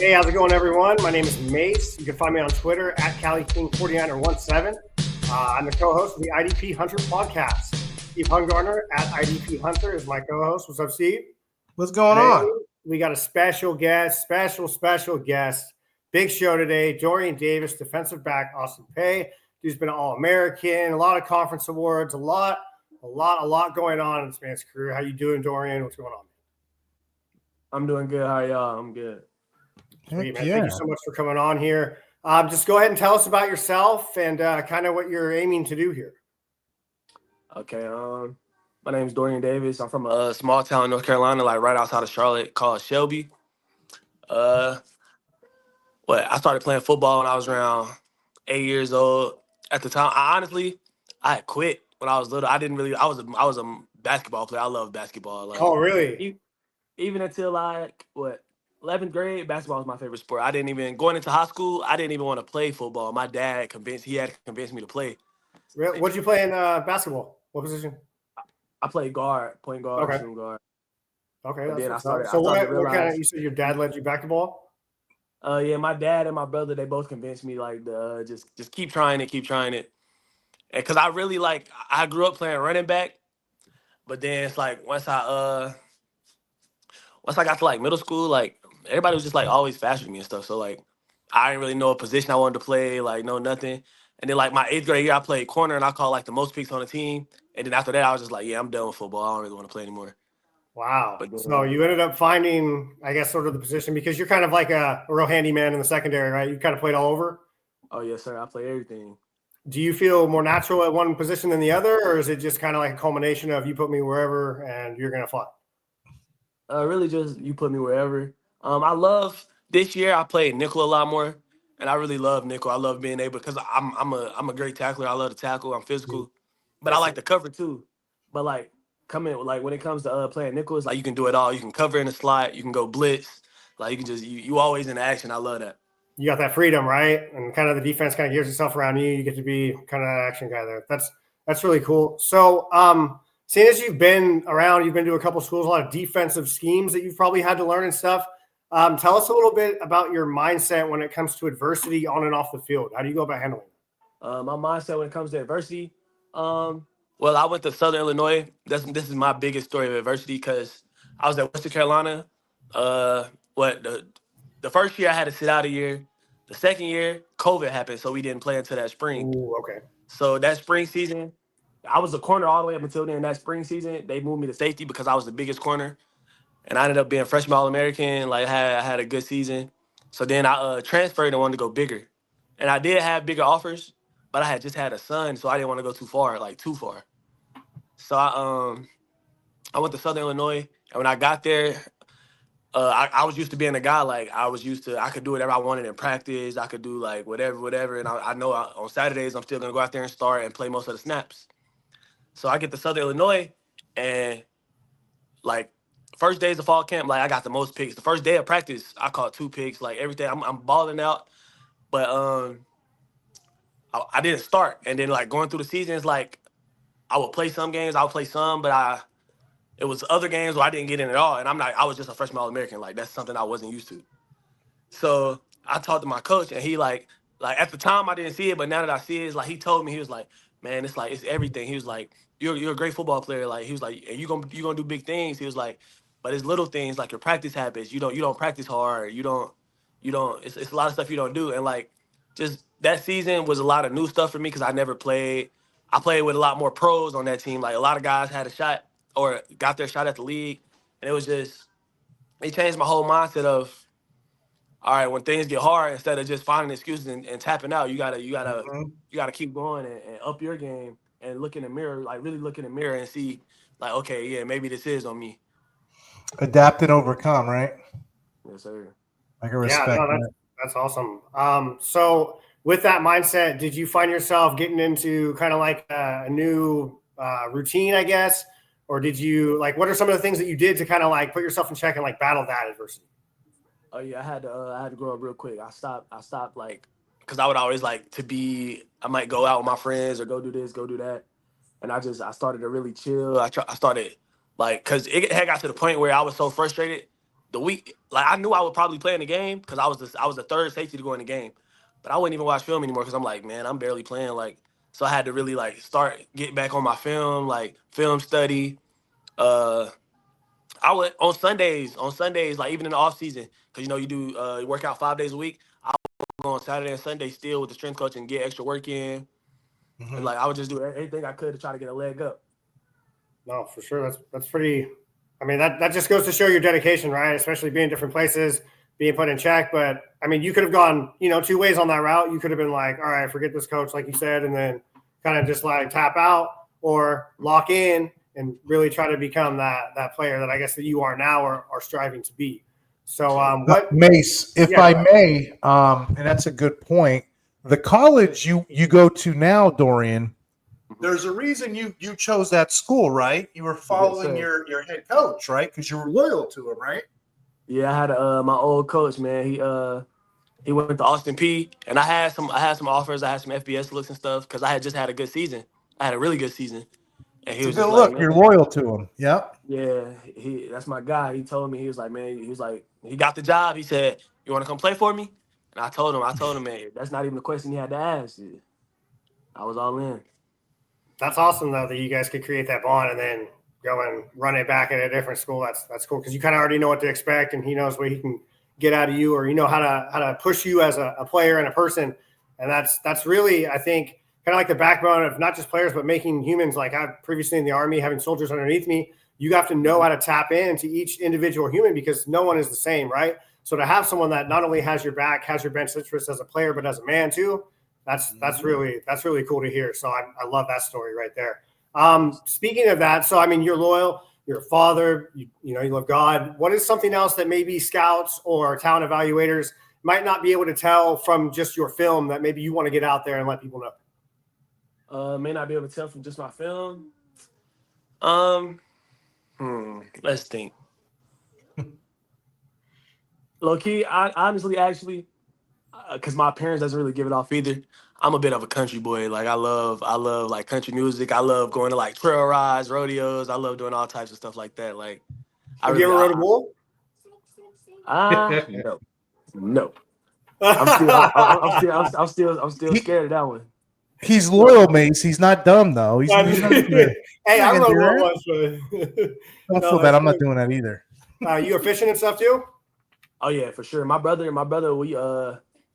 Hey, how's it going, everyone? My name is Mase. You can find me on Twitter at CaliKing49 or 17. I'm the co-host of the IDP Hunter podcast. Steve Hungarner at IDP Hunter is my co-host. What's up, Steve? What's going on? We got a special guest, special guest. Big show today. Dorian Davis, defensive back, Austin Peay. Dude's been an All-American, a lot of conference awards, a lot going on in this man's career. How you doing, Dorian? What's going on? I'm doing good. How are y'all? I'm good. Sweet, man. Thank you so much for coming on here. Just go ahead and tell us about yourself and kind of what you're aiming to do here. Okay. My name is Dorian Davis. I'm from a small town in North Carolina, like right outside of Charlotte, called Shelby. I started playing football when I was around 8 years old. At the time, I had quit when I was little. I was a basketball player. I love basketball. Like, oh, really? Even until 11th grade, basketball was my favorite sport. Going into high school, I didn't even want to play football. My dad had convinced me to play. Really? What'd you play in basketball? What position? I played guard, point guard, okay. Shooting guard. Okay, that's what kind of, you said your dad led you back to ball? Yeah, my dad and my brother, they both convinced me just keep trying it. And cause I grew up playing running back, but then it's like once I got to middle school, everybody was just always faster than me and stuff. So I didn't really know a position I wanted to play, no nothing. And then my 8th grade year, I played corner and I caught the most picks on the team. And then after that, I was just yeah, I'm done with football. I don't really want to play anymore. Wow. So you ended up finding, I guess, sort of the position because you're kind of like a real handyman in the secondary, right? You kind of played all over? Oh, yes, sir. I play everything. Do you feel more natural at one position than the other, or is it just kind of like a culmination of you put me wherever and you're going to fly? Really just you put me wherever. I love this year I played nickel a lot more, and I really love nickel. I love being able because I'm a great tackler. I love to tackle. I'm physical, but I like to cover too. But when it comes to playing nickel, it's you can do it all. You can cover in the slot. You can go blitz. You can just you always in action. I love that. You got that freedom, right? And kind of the defense kind of gears itself around you. You get to be kind of that action guy there. That's really cool. So, seeing as you've been around, you've been to a couple schools, a lot of defensive schemes that you've probably had to learn and stuff. Tell us a little bit about your mindset when it comes to adversity on and off the field. How do you go about handling it? My mindset when it comes to adversity, well, I went to Southern Illinois. This is my biggest story of adversity because I was at Western Carolina. The first year I had to sit out a year. The second year, COVID happened, so we didn't play until that spring. Ooh, okay. So that spring season, I was a corner all the way up until then. That spring season, they moved me to safety because I was the biggest corner. And I ended up being freshman All-American. I had a good season. So then I transferred and wanted to go bigger. And I did have bigger offers, but I had just had a son, so I didn't want to go too far. So I went to Southern Illinois, and when I got there, I was used to being a guy I could do whatever I wanted in practice. I could do whatever. And I know on Saturdays I'm still gonna go out there and start and play most of the snaps. So I get to Southern Illinois, and first days of fall camp, I got the most picks. The first day of practice, I caught 2 picks. Everything, I'm balling out, but I didn't start. And then going through the seasons, I would play some games, I would play some, but it was other games where I didn't get in at all. And I was just a freshman All-American. That's something I wasn't used to. So I talked to my coach, and he at the time I didn't see it, but now that I see it, he told me, he was like, man, it's everything. He was like, you're a great football player. He was like, and you're gonna do big things. He was like, but it's little things your practice habits. You don't practice hard. You don't. It's a lot of stuff you don't do. And just that season was a lot of new stuff for me because I never played. I played with a lot more pros on that team. A lot of guys had a shot or got their shot at the league, and it changed my whole mindset of, all right, when things get hard, instead of just finding excuses and tapping out, you gotta keep going and up your game and look in the mirror, really look in the mirror and see, okay, yeah, maybe this is on me. Adapt and overcome, right? Yes, sir. I can respect that's awesome. So with that mindset, did you find yourself getting into kind of a new routine, I guess? Or did you what are some of the things that you did to kind of put yourself in check and battle that adversity? Oh yeah, I had to grow up real quick. I stopped because I would always I might go out with my friends or go do this, go do that. And I started to really chill. I started because it had got to the point where I was so frustrated the week, like I knew I would probably play in the game because I was the third safety to go in the game, but I wouldn't even watch film anymore because I'm like, man, I'm barely playing. Like, so I had to really like start getting back on my film, like film study. Uh, I would on Sundays, like even in the off season, because you know you do you work out 5 days a week. I would go on Saturday and Sunday still with the strength coach and get extra work in. And like I would just do everything I could to try to get a leg up. No, for sure. That's pretty. I mean, that just goes to show your dedication, right? Especially being in different places, being put in check. But I mean, you could have gone, two ways on that route. You could have been like, all right, forget this coach, like you said, and then kind of just like tap out or lock in and really try to become that player that I guess that you are now or are striving to be. So what Mase, if I may, and that's a good point. The college you go to now, Dorian, there's a reason you chose that school, right? You were following your head coach, right? Because you were loyal to him, right? Yeah, I had my old coach, man. He went to Austin Peay, and I had some offers. I had some FBS looks and stuff because I had just had a good season. I had a really good season, and he It's was a good just look. like, You're man, loyal to him. Yep. yeah, that's my guy. He told me, he was like, man, he was like, he got the job. He said, you want to come play for me? And I told him, man, that's not even the question he had to ask. I was all in. That's awesome though that you guys could create that bond and then go and run it back at a different school. That's cool because you kind of already know what to expect and he knows what he can get out of you, or how to push you as a player and a person. And that's really, I think, kind of like the backbone of not just players but making humans. Like I've previously in the Army, having soldiers underneath me, you have to know how to tap into each individual human because no one is the same, right? So to have someone that not only has your back, has your best interest as a player, but as a man too, that's really cool to hear. So I love that story right there. Speaking of that, so I mean, you're loyal, you're a father, you love God. What is something else that maybe scouts or talent evaluators might not be able to tell from just your film that maybe you want to get out there and let people know? May not be able to tell from just my film. Let's think. Low key, I honestly, actually, because my parents doesn't really give it off either. I'm a bit of a country boy. Like I love like country music. I love going to like trail rides, rodeos. I love doing all types of stuff like that. Like, Have you ever rode a bull? No, no. I'm still scared of that one. He's loyal, Mase. He's not dumb though. He's not hey, I rode one once. Don't feel bad. I'm not doing that either. You are fishing and stuff too? Oh yeah, for sure. My brother, we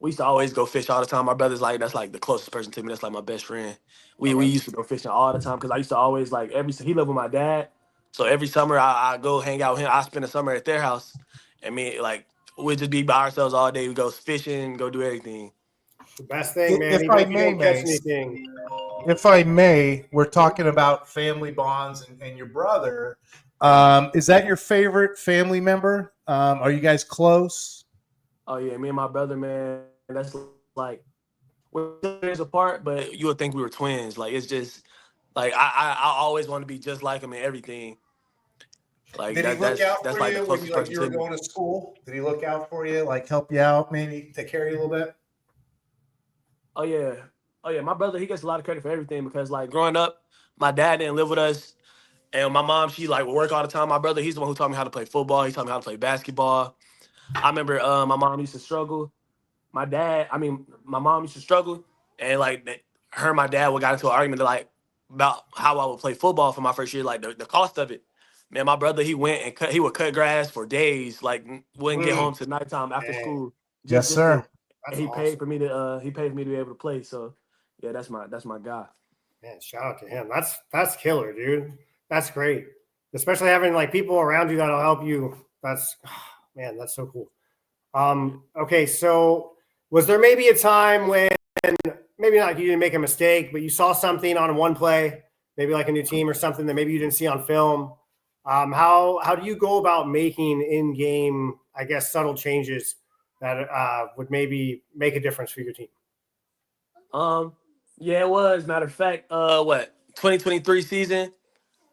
used to always go fish all the time. My brother's like, that's like the closest person to me. That's like my best friend. We used to go fishing all the time because I used to always like he lived with my dad. So every summer I go hang out with him. I spend the summer at their house. And me, like, we'd just be by ourselves all day. We go fishing, go do everything. The best thing, man. If I may, Mase, if I may, we're talking about family bonds and your brother. Is that your favorite family member? Are you guys close? Oh yeah, me and my brother, man. That's like we're years apart, but you would think we were twins. Like it's just like I always want to be just like him in everything. Like did he look out that's for like you when you were going to school? Did he look out for you, like help you out, maybe take care of you a little bit? Oh yeah. My brother, he gets a lot of credit for everything because like growing up, my dad didn't live with us. And my mom, she like would work all the time. My brother, he's the one who taught me how to play football. He taught me how to play basketball. I remember my mom used to struggle. My mom used to struggle. And like her and my dad got into an argument about how I would play football for my first year, like the cost of it. Man, my brother, he would cut grass for days, like wouldn't get home till nighttime after school. Yes, sir. And he paid for me to be able to play. So yeah, that's my guy. Man, shout out to him. That's killer, dude. That's great. Especially having like people around you that'll help you. That's so cool. Okay, so was there maybe a time when maybe not you didn't make a mistake, but you saw something on one play, maybe like a new team or something that maybe you didn't see on film? How do you go about making in-game, I guess, subtle changes that would maybe make a difference for your team? Yeah, it was. Matter of fact, 2023 season,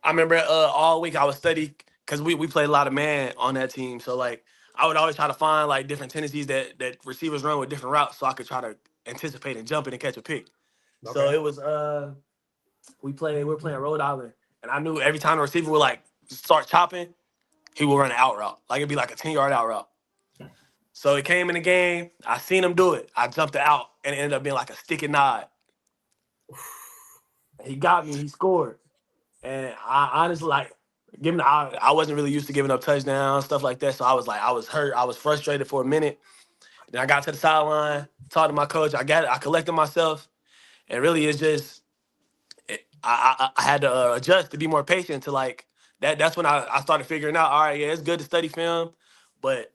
I remember all week I would study because we played a lot of man on that team. So like I would always try to find like different tendencies that receivers run with different routes so I could try to anticipate and jump in and catch a pick. Okay. So it was we were playing Rhode Island, and I knew every time the receiver would like start chopping, he will run an out route. Like it'd be like a 10-yard out route. So it came in the game. I seen him do it. I jumped it out, and it ended up being like a stick and nod. He got me. He scored. And I honestly I wasn't really used to giving up touchdowns, stuff like that. So I was hurt. I was frustrated for a minute. Then I got to the sideline, talked to my coach. I collected myself, and really it's just I had to adjust to be more patient to like that. That's when I started figuring out. All right, yeah, it's good to study film, but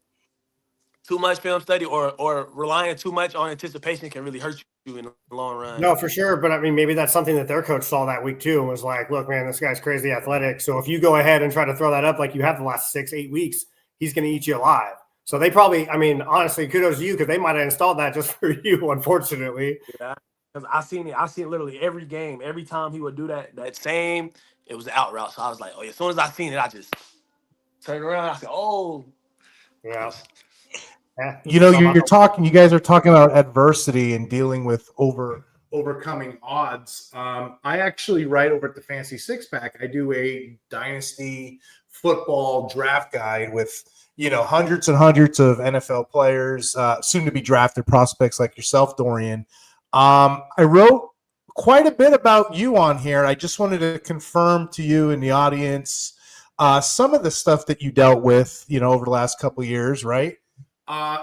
too much film study or relying too much on anticipation can really hurt you in the long run. No, for sure. But I mean, maybe that's something that their coach saw that week too and was like, look, man, this guy's crazy athletic. So if you go ahead and try to throw that up like you have the last 6-8 weeks, he's going to eat you alive. So they probably, I mean, honestly, kudos to you because they might have installed that just for you, unfortunately. Yeah. Because I seen it literally every game. Every time he would do that same, it was the out route. So I was like, oh, as soon as I seen it, I just turned around. I said, oh. Yeah. You know, you guys are talking about adversity and dealing with overcoming odds. I actually write over at the Fancy Six Pack. I do a dynasty football draft guide with, you know, hundreds and hundreds of NFL players, soon to be drafted prospects like yourself, Dorian. I wrote quite a bit about you on here. I just wanted to confirm to you and the audience some of the stuff that you dealt with, you know, over the last couple of years, right?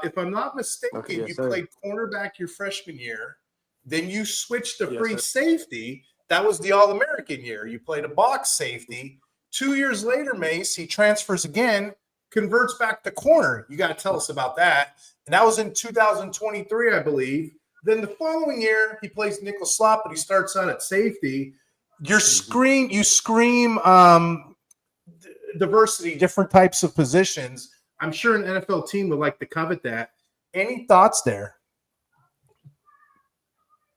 If I'm not mistaken, you played cornerback your freshman year. Then you switched to free safety. That was the All-American year. You played a box safety. 2 years later, Mase, he transfers again, converts back to corner. You got to tell us about that. And that was in 2023, I believe. Then the following year, he plays nickel slot, but he starts out at safety. You scream diversity, different types of positions. I'm sure an NFL team would like to covet that. Any thoughts there?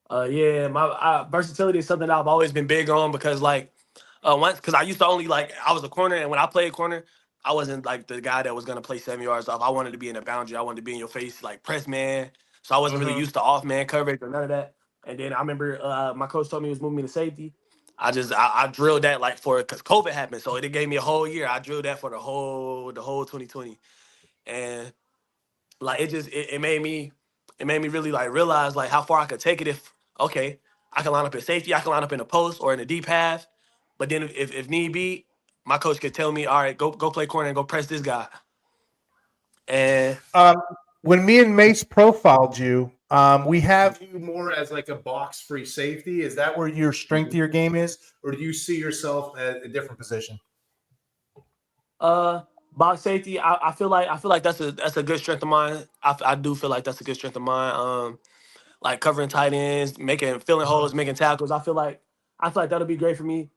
Yeah, my versatility is something that I've always been big on because because I used to only I was a corner, and when I played corner, I wasn't like the guy that was gonna play 7 yards off. I wanted to be in the boundary. I wanted to be in your face, like press man. So I wasn't really used to off man coverage or none of that. And then I remember my coach told me he was moving me to safety. I drilled that because COVID happened, so it gave me a whole year. I drilled that for the whole 2020, and like it made me really like realize like how far I could take it if I can line up in safety, I can line up in a post or in a deep half, but then if need be, my coach could tell me, all right, go play corner and go press this guy. And when me and Mase profiled you, we have you more as like a box free safety. Is that where your strength of your game is, or do you see yourself at a different position? Box safety, I feel like that's a good strength of mine. I do feel like that's a good strength of mine. Like covering tight ends, filling holes, making tackles. I feel like that'll be great for me.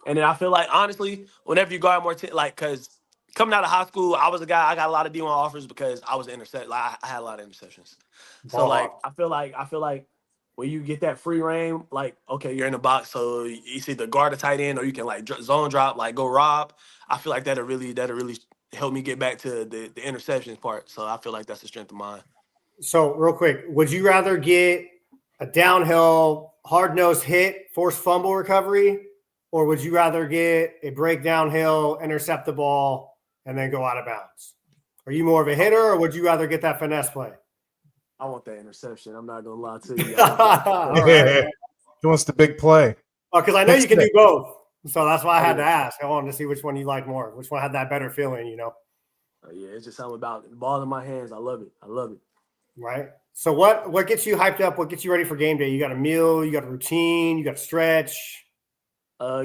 And then I feel like honestly, whenever you guard more, because coming out of high school, I was a guy. I got a lot of D1 offers because I was an intercept. Like I had a lot of interceptions. So like I feel like when you get that free reign, like okay, you're in the box, so you see the guard a tight end, or you can like zone drop, like go rob. I feel like that'll really help me get back to the interceptions part. So I feel like that's the strength of mine. So real quick, would you rather get a downhill hard-nosed hit, forced fumble recovery, or would you rather get a break downhill, intercept the ball, and then go out of bounds? Are you more of a hitter, or would you rather get that finesse play? I want that interception. I'm not gonna lie to you. All right. He wants the big play. Oh, because I know you can do both. So that's why I had to ask. I wanted to see which one you like more. Which one had that better feeling, you know? Yeah, it's just something about the ball in my hands. I love it. Right. So what gets you hyped up? What gets you ready for game day? You got a meal, you got a routine, you got a stretch.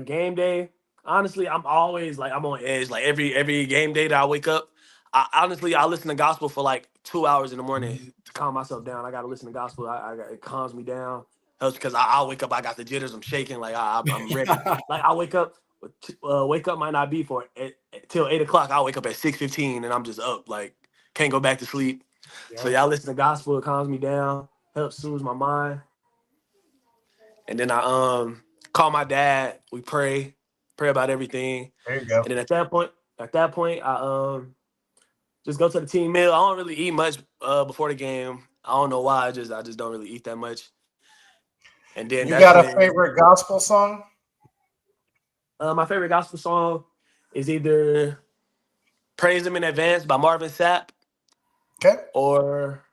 Game day. Honestly, I'm always like I'm on edge. Like every game day that I wake up, I listen to gospel for like 2 hours in the morning to calm myself down. I gotta listen to gospel. It calms me down. Helps because I wake up, I got the jitters. I'm shaking. Like I'm ready. Like I wake up might not be for till 8 o'clock. I wake up at 6:15 and I'm just up. Like can't go back to sleep. Yeah. So y'all listen to gospel. It calms me down. Helps soothe my mind. And then I call my dad. We pray about everything. There you go. And then at that point, I just go to the team meal. I don't really eat much before the game. I don't know why. I just don't really eat that much. And then you got a favorite gospel song? My favorite gospel song is either Praise Him in Advance by Marvin Sapp, Okay. or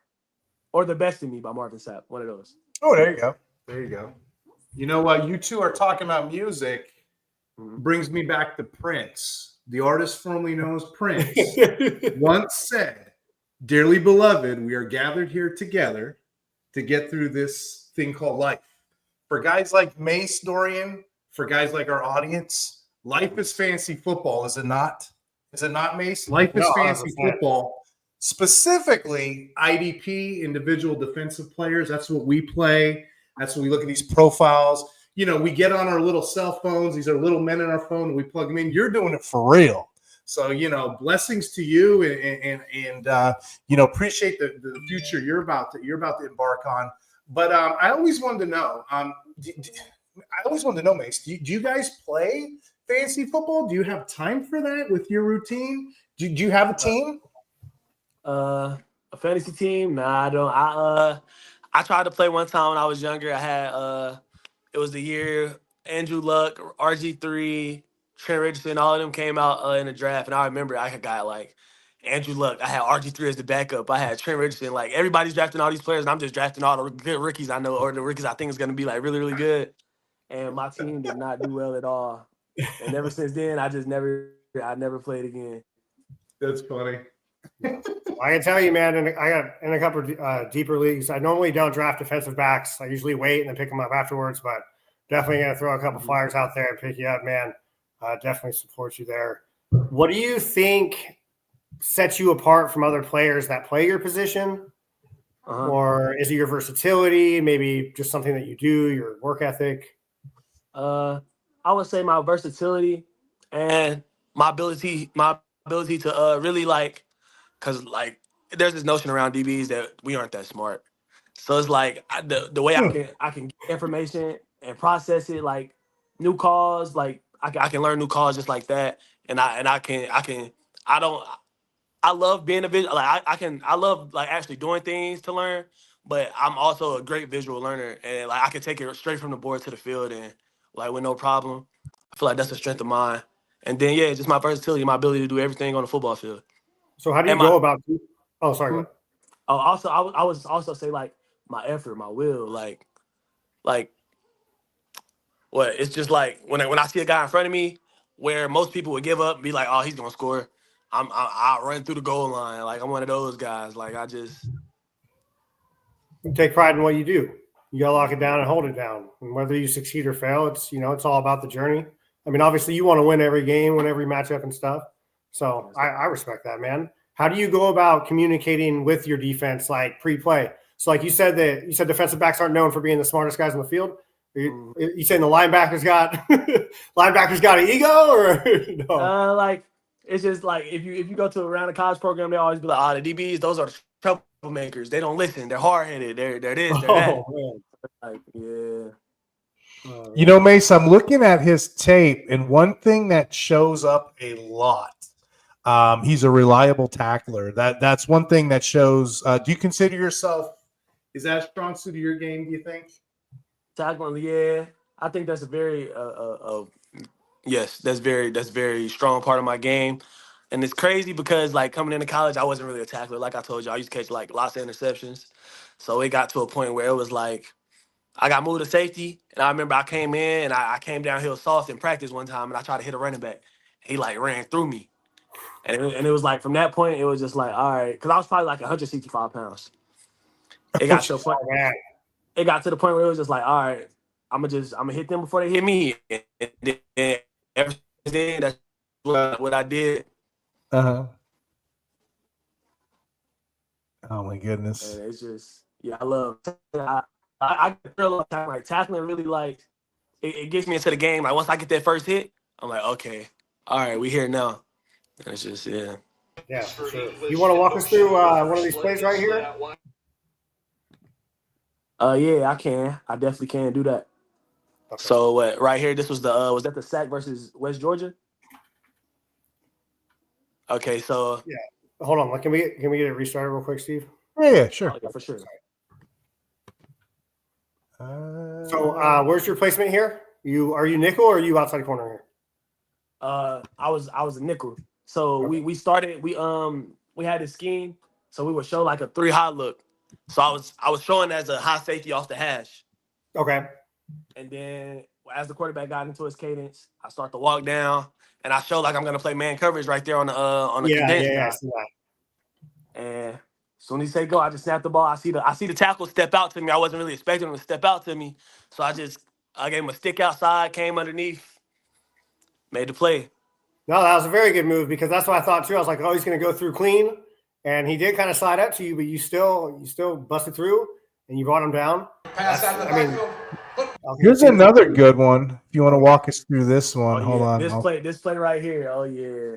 The Best in Me by Marvin Sapp. One of those. Oh, there you go. There you go. You know what? You two are talking about music. Brings me back to Prince, the artist formerly known as Prince, once said, "Dearly beloved, we are gathered here together to get through this thing called life." For guys like Mase, Dorian, for guys like our audience, life is fancy football, is it not? Is it not, Mase? Life is fancy 100%. football. Specifically, IDP, individual defensive players. That's what we play. That's when we look at these profiles. You know, we get on our little cell phones. These are little men in our phone, and we plug them in. You're doing it for real. So, you know, blessings to you, and you know, appreciate the future you're about to embark on. But I always wanted to know. Mace, do you guys play fantasy football? Do you have time for that with your routine? Do you have a team? A fantasy team? Nah, I don't. I tried to play one time when I was younger. I had it was the year Andrew Luck, RG3, Trent Richardson, all of them came out in the draft, and I remember I got like Andrew Luck. I had RG3 as the backup. I had Trent Richardson. Like everybody's drafting all these players, and I'm just drafting all the good rookies I know, or the rookies I think is going to be like really, really good. And my team did not do well at all. And ever since then, I never played again. That's funny. I can tell you, man, I got in a couple of deeper leagues. I normally don't draft defensive backs. I usually wait and then pick them up afterwards, but definitely going to throw a couple flyers out there and pick you up, man. Definitely support you there. What do you think sets you apart from other players that play your position? Or is it your versatility, maybe just something that you do, your work ethic? I would say my versatility and my ability to really like, because like there's this notion around DBs that we aren't that smart. So it's like the way I can get information and process it, like new calls, like I can learn new calls just like that, and I love being a visual, like I love like actually doing things to learn, but I'm also a great visual learner, and like I can take it straight from the board to the field and like with no problem. I feel like that's a strength of mine. And then yeah, just my versatility, my ability to do everything on the football field. So how do you go about? Oh, sorry. Go ahead. Oh, also I was also say like my effort, my will, like what it's just like when I see a guy in front of me where most people would give up and be like, oh, he's gonna score. I run through the goal line. Like I'm one of those guys. Like You take pride in what you do. You gotta lock it down and hold it down. And whether you succeed or fail, it's all about the journey. I mean, obviously you want to win every game, win every matchup and stuff. So I respect that, man. How do you go about communicating with your defense, like pre-play? So like you said defensive backs aren't known for being the smartest guys in the field. You saying the linebackers got an ego, or no? like it's just like if you go to around a college program, they always be like, the DBs, those are the troublemakers. They don't listen. They're hard headed. They're this. They're that. Man. Like yeah. You know, Mace, I'm looking at his tape, and one thing that shows up a lot. He's a reliable tackler. That's one thing that shows. Do you consider yourself? Is that a strong suit of your game? Do you think? Tackling, yeah. I think that's a very yes, that's very strong part of my game. And it's crazy because like coming into college, I wasn't really a tackler. Like I told you, I used to catch like lots of interceptions. So it got to a point where it was like I got moved to safety, and I remember I came in and I came downhill soft in practice one time, and I tried to hit a running back. He like ran through me, and it was like from that point, it was just like all right, because I was probably like 165 pounds. It got to a point. It got to the point where it was just like, all right, I'm gonna hit them before they hit me. And then ever since then, that's what I did. Oh my goodness! And it's just I love. I feel like tackling really like it gets me into the game. Like once I get that first hit, I'm like, okay, all right, we here now. And it's just yeah. For sure. You want to walk us through one of these plays right here? Yeah, I can. I definitely can do that. Okay. So what? Right here, this was was that the sack versus West Georgia? Okay, so yeah. Hold on. Can we get it restarted real quick, Steve? Yeah, sure. Oh, yeah, for sure. So where's your placement here? Are you nickel or are you outside corner here? I was a nickel. So we started, we had this scheme. So we would show like a 3 high look. So I was showing as a high safety off the hash. Okay. And then as the quarterback got into his cadence, I start to walk down and I show like I'm gonna play man coverage right there on the condensed I guy. see that. And as soon as he say go, I just snap the ball. I see the tackle step out to me. I wasn't really expecting him to step out to me. So I gave him a stick outside, came underneath, made the play. No, that was a very good move because that's what I thought too. I was like, oh, he's going to go through clean. And he did kind of slide up to you, but you still busted through and you brought him down. Here's another good one. If you want to walk us through this one, hold on. This play right here. Oh yeah.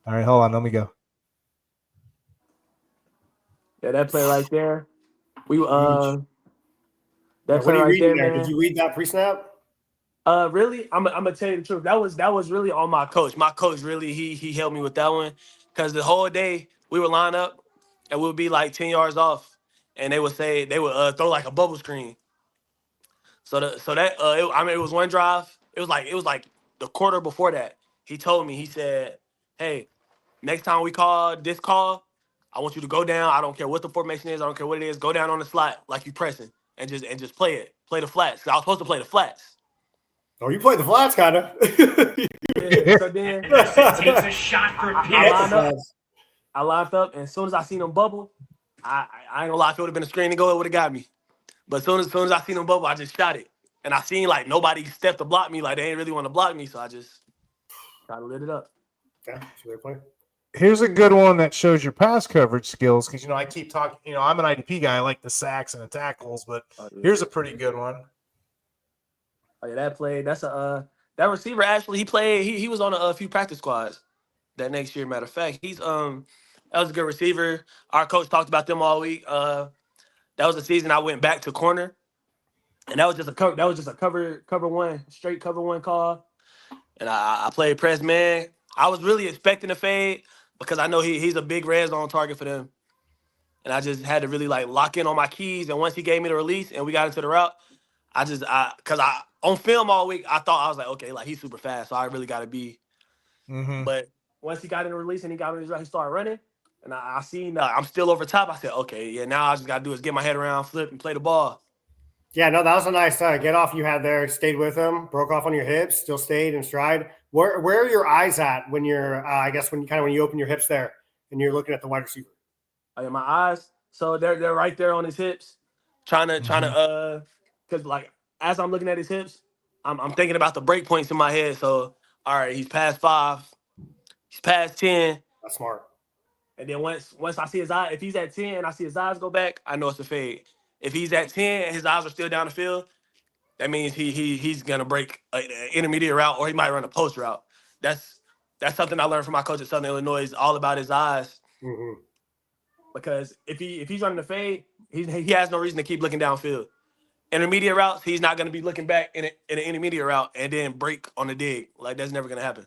All right, hold on. Let me go. Yeah, that play right there. We that play right there, man. man. Did you read that pre-snap? Really, I'm gonna tell you the truth. That was really on my coach. My coach really he helped me with that one because the whole day we would line up and we would be like 10 yards off, and they would throw like a bubble screen. It was one drive. It was like the quarter before that. He told me, he said, "Hey, next time we call this call, I want you to go down. I don't care what the formation is. I don't care what it is. Go down on the slot like you pressing and just play it. Play the flats. 'Cause I was supposed to play the flats." Oh, you played the flats, kind of. Yeah, so then it's a shot for I lined up, and as soon as I seen them bubble, I ain't gonna lie, if it would have been a screen and go, it would have got me. But as soon as I seen them bubble, I just shot it. And I seen like nobody stepped to block me, like they ain't really want to block me, so I just tried to lit it up. Yeah, that's a great play. Here's a good one that shows your pass coverage skills because I keep talking. I'm an IDP guy. I like the sacks and the tackles, but here's a pretty good one. Oh yeah, that play. That's that receiver actually he played. He was on a few practice squads that next year. Matter of fact, he's that was a good receiver. Our coach talked about them all week. That was the season I went back to corner, and that was just a cover one, straight cover one call. And I played press man. I was really expecting a fade because I know he's a big red zone target for them. And I just had to really like lock in on my keys. And once he gave me the release and we got into the route, because on film all week, I was like, okay, like he's super fast, so I really got to be. Mm-hmm. But once he got in the release and he got in his route, he started running. And I seen I'm still over top. I said, okay, yeah, now I just got to do is get my head around, flip, and play the ball. Yeah, no, that was a nice get off you had there. Stayed with him, broke off on your hips, still stayed in stride. Where are your eyes at when you're, I guess, when you open your hips there and you're looking at the wide receiver? Oh, yeah, my eyes. So they're right there on his hips, trying to because like as I'm looking at his hips, I'm thinking about the break points in my head. So all right, he's past 5, he's past 10. That's smart. And then once I see his eye, if he's at 10 and I see his eyes go back, I know it's a fade. If he's at 10 and his eyes are still down the field, that means he's gonna break an intermediate route or he might run a post route. That's something I learned from my coach at Southern Illinois. Is all about his eyes. Mm-hmm. Because if he's running the fade, he has no reason to keep looking downfield. Intermediate routes, he's not gonna be looking back in an intermediate route and then break on the dig. Like that's never gonna happen.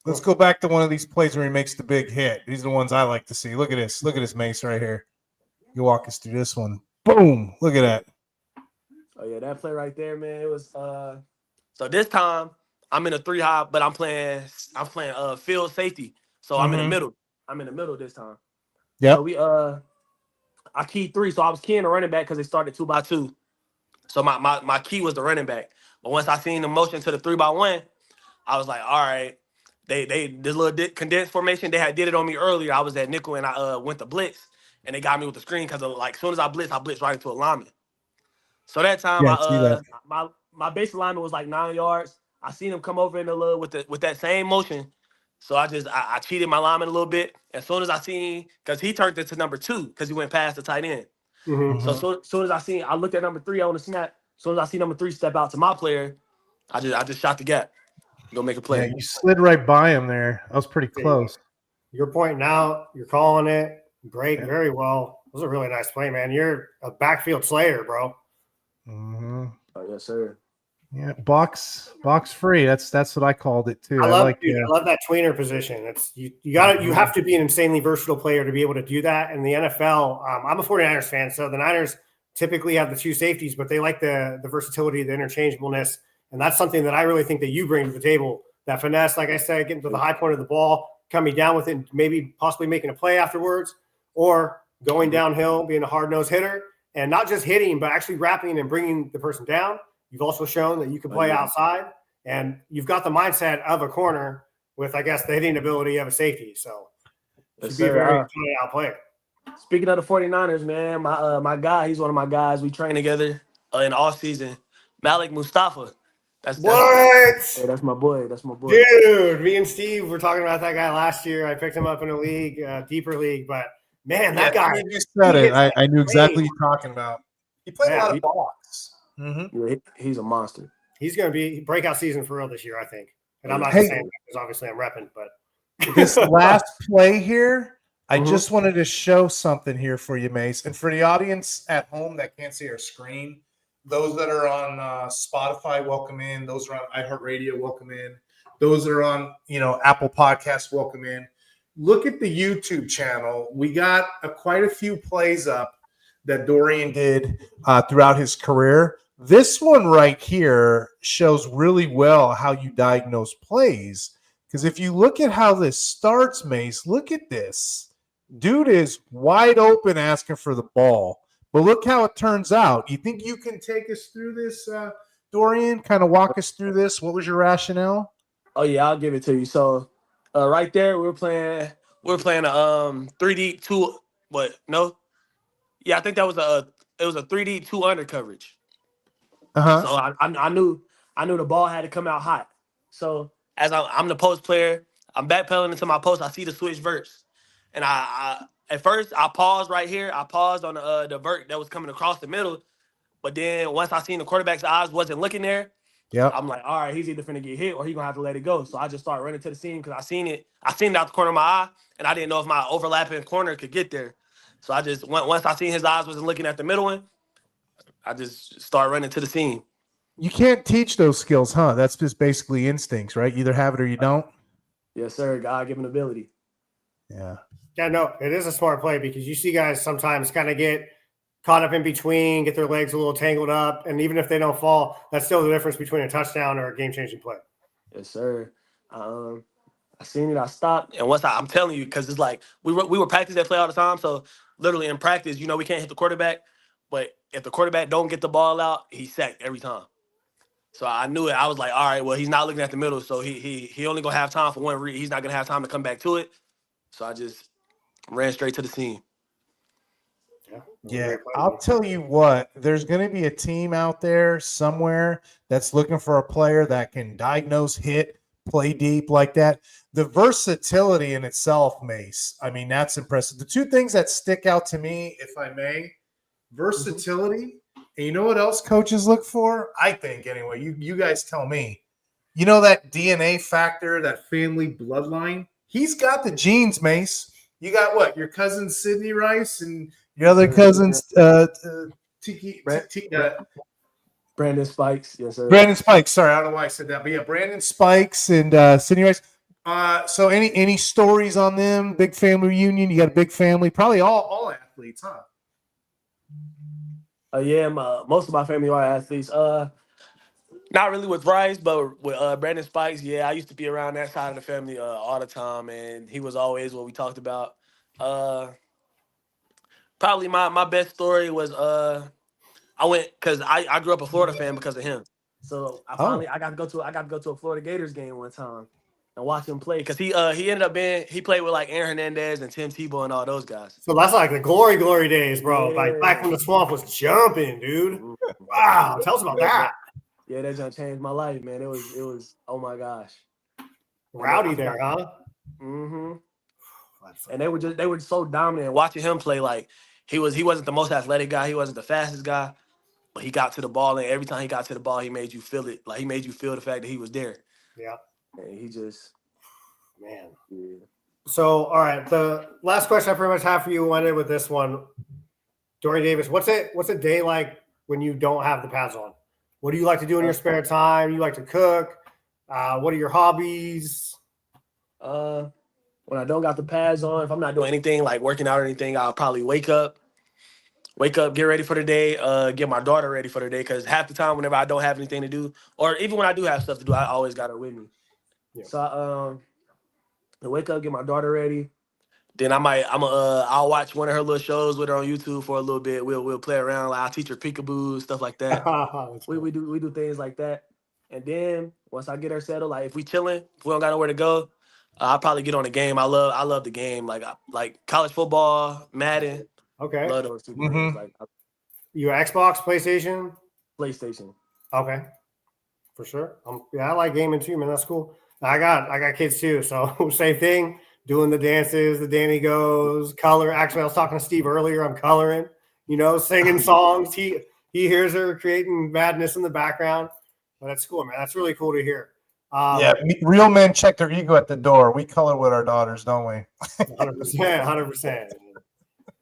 Let's go back to one of these plays where he makes the big hit. These are the ones I like to see. Look at this. Look at this Mase right here. You walk us through this one. Boom. Look at that. Oh yeah, that play right there, man. It was so this time I'm in a 3 high, but I'm playing field safety. So I'm in the middle. I'm in the middle this time. Yeah. So I keyed 3. So I was keying the running back because they started 2x2. So my key was the running back. But once I seen the motion to the 3x1, I was like, all right. This little condensed formation, did it on me earlier. I was at nickel and I went to blitz and they got me with the screen because like as soon as I blitzed right into alignment. So that time my base alignment was like 9 yards. I seen him come over in the little with that same motion. So I cheated my lineman a little bit. As soon as I seen, because he turned it to number 2 because he went past the tight end. Mm-hmm. So soon as I seen, I looked at number 3 on the snap. As soon as I see number 3 step out to my player, I just shot the gap. Go make a play. Yeah, you slid right by him there. That was pretty close. You're pointing out. You're calling it. Great, very well. It was a really nice play, man. You're a backfield slayer, bro. Mm-hmm. Oh yes, sir. Yeah, box free. That's what I called it too. I love that tweener position. It's you have to be an insanely versatile player to be able to do that. In the NFL, I'm a 49ers fan, so the Niners typically have the 2 safeties, but they like the versatility, the interchangeableness, and that's something that I really think that you bring to the table. That finesse, like I said, getting to the high point of the ball, coming down with it, maybe possibly making a play afterwards, or going downhill, being a hard-nosed hitter, and not just hitting, but actually wrapping and bringing the person down. You've also shown that you can play outside, and you've got the mindset of a corner with, I guess, the hitting ability of a safety. So it should be a very out player. Speaking of the 49ers, man, my guy, he's one of my guys. We train together in the off season. Malik Mustafa. That's my boy. That's my boy. Dude, me and Steve were talking about that guy last year. I picked him up in a league, deeper league, but man, that guy. You said it. I knew exactly what you're talking about. He played a lot of box. Yeah, he's a monster. He's going to be breakout season for real this year, I think. And I'm not saying that because obviously I'm repping, but this last play here, I just wanted to show something here for you, Mase, and for the audience at home that can't see our screen. Those that are on Spotify, welcome in. Those are on iHeartRadio, welcome in. Those that are on, Apple Podcasts, welcome in. Look at the YouTube channel. We got quite a few plays up that Dorian did throughout his career. This one right here shows really well how you diagnose plays. Because if you look at how this starts, Mase, look at this. Dude is wide open asking for the ball. But look how it turns out. You think you can take us through this, Dorian? Kind of walk us through this. What was your rationale? Oh yeah, I'll give it to you. So, right there, we were playing a 3D 2. What? No. Yeah, I think that was a 3D 2 under coverage. So I knew the ball had to come out hot. So as I'm the post player, I'm backpedaling into my post. I see the switch verts, and I at first I paused right here. I paused on the vert that was coming across the middle, but then once I seen the quarterback's eyes wasn't looking there, I'm like, all right, he's either finna get hit or he's gonna have to let it go. So I just started running to the seam because I seen it out the corner of my eye, and I didn't know if my overlapping corner could get there. So I just once I seen his eyes wasn't looking at the middle one, I just started running to the seam. You can't teach those skills, huh? That's just basically instincts, right? You either have it or you don't. Yes, sir. God-given ability. Yeah. Yeah, no, it is a smart play because you see guys sometimes kind of get caught up in between, get their legs a little tangled up, and even if they don't fall, that's still the difference between a touchdown or a game-changing play. Yes, sir. I seen it. I stopped, and once I'm telling you, because it's like we were practicing that play all the time. So literally in practice, we can't hit the quarterback, but if the quarterback don't get the ball out, he's sacked every time. So I knew it. I was like, all right, well, he's not looking at the middle, so he only gonna have time for one read. He's not gonna have time to come back to it. So I just ran straight to the seam. Yeah, I'll tell you what, there's going to be a team out there somewhere that's looking for a player that can diagnose, hit, play deep like that. The versatility in itself, Mase, I mean, that's impressive. The two things that stick out to me, if I may, versatility, and you know what else coaches look for? I think, anyway, you guys tell me. You know that DNA factor, that family bloodline? He's got the genes, Mase. You got what? Your cousin Sydney Rice and your other cousins, Brandon Spikes, yes sir. Brandon Spikes. Sorry, I don't know why I said that, but yeah, Brandon Spikes and Sydney Rice. So any stories on them? Big family reunion. You got a big family. Probably all athletes, huh? Yeah, most of my family are athletes. Not really with Rice, but with Brandon Spikes. Yeah, I used to be around that side of the family all the time, and he was always what we talked about. Probably my best story was I went because I grew up a Florida fan because of him. So I got to go to a Florida Gators game one time and watch him play because he ended up he played with like Aaron Hernandez and Tim Tebow and all those guys. So that's like the glory days, bro. Yeah. Like back when the swamp was jumping, dude. Wow, tell us about that. Yeah, that just changed my life, man. It was oh my gosh. Rowdy there, huh? Mm-hmm. And they were so dominant. Watching him play, like he wasn't the most athletic guy, he wasn't the fastest guy, but he got to the ball, and every time he got to the ball, he made you feel it. Like he made you feel the fact that he was there. Yeah. And he just man. Yeah. So all right, the last question I pretty much have for you ended with this one. Dorian Davis, what's a day like when you don't have the pads on? What do you like to do in your spare time? You like to cook? What are your hobbies? When I don't got the pads on, if I'm not doing anything like working out or anything, I'll probably wake up, get ready for the day, get my daughter ready for the day. Because half the time, whenever I don't have anything to do, or even when I do have stuff to do, I always got her with me. Yeah. So I wake up, get my daughter ready. Then I'll watch one of her little shows with her on YouTube for a little bit. We'll play around. Like I'll teach her peekaboo, stuff like that. That's We cool. we do things like that. And then once I get her settled, like if we chilling, if we don't got nowhere to go, I'll probably get on the game. I love the game. Like college football, Madden. Okay. Love those two games. Like You Xbox, PlayStation? PlayStation. Okay. For sure. Yeah, I like gaming too, man. That's cool. I got kids too, so same thing. Doing the dances, the Danny goes, color. Actually, I was talking to Steve earlier. I'm coloring, singing songs. He hears her creating madness in the background. But that's cool, man. That's really cool to hear. Yeah, real men check their ego at the door. We color with our daughters, don't we? 100%.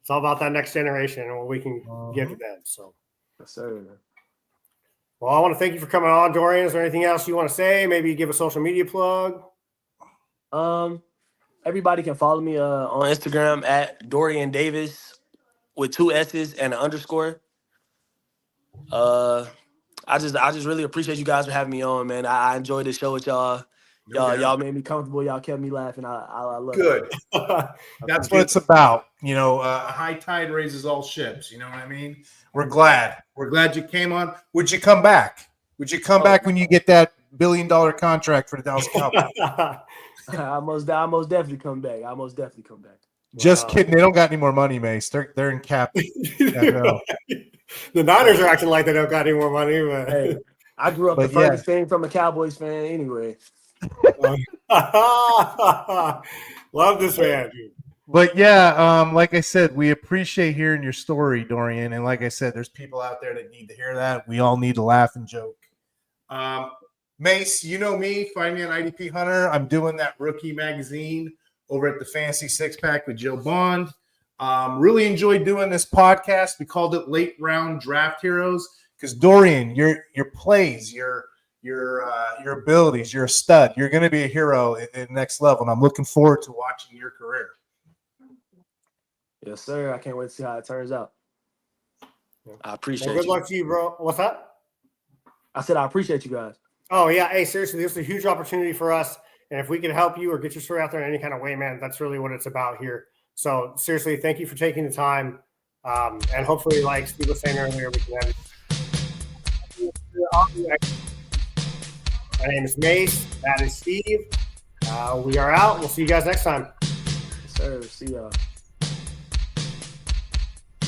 It's all about that next generation and what we can give to them. So, Yes, sir. well, I want to thank you for coming on, Dorian. Is there anything else you want to say? Maybe give a social media plug. Everybody can follow me on Instagram at Dorian Davis with 2 S's and an underscore. I just really appreciate you guys for having me on, man. I enjoyed this show with y'all. Y'all made me comfortable. Y'all kept me laughing. I love Good. it. That's what it's about. A high tide raises all ships. You know what I mean? We're glad. We're glad you came on. Would you come back? Would you come back when you get that $1 billion contract for the Dallas Cowboys? I most definitely come back. Just kidding. They don't got any more money, Mase. They're in cap. The Niners are acting like they don't got any more money. But Hey, I grew up the furthest thing from a Cowboys fan anyway. Love this man, dude. But yeah, like I said, we appreciate hearing your story, Dorian. And like I said, there's people out there that need to hear that. We all need to laugh and joke. Mase, you know me. Find me on IDP Hunter. I'm doing that rookie magazine over at the Fantasy Six Pack with Joe Bond. Really enjoyed doing this podcast. We called it Late Round Draft Heroes because Dorian, your plays, your abilities, you're a stud. You're going to be a hero at the next level, and I'm looking forward to watching your career. Yes, sir. I can't wait to see how it turns out. I appreciate Good luck to you, bro. What's that? I said I appreciate you guys. Oh, yeah. Hey, seriously, this is a huge opportunity for us. And if we can help you or get your story out there in any kind of way, man, that's really what it's about here. So, seriously, thank you for taking the time. And hopefully, like Steve was saying earlier, we can have it. My name is Mase. That is Steve. We are out. We'll see you guys next time. Yes, sir. See y'all.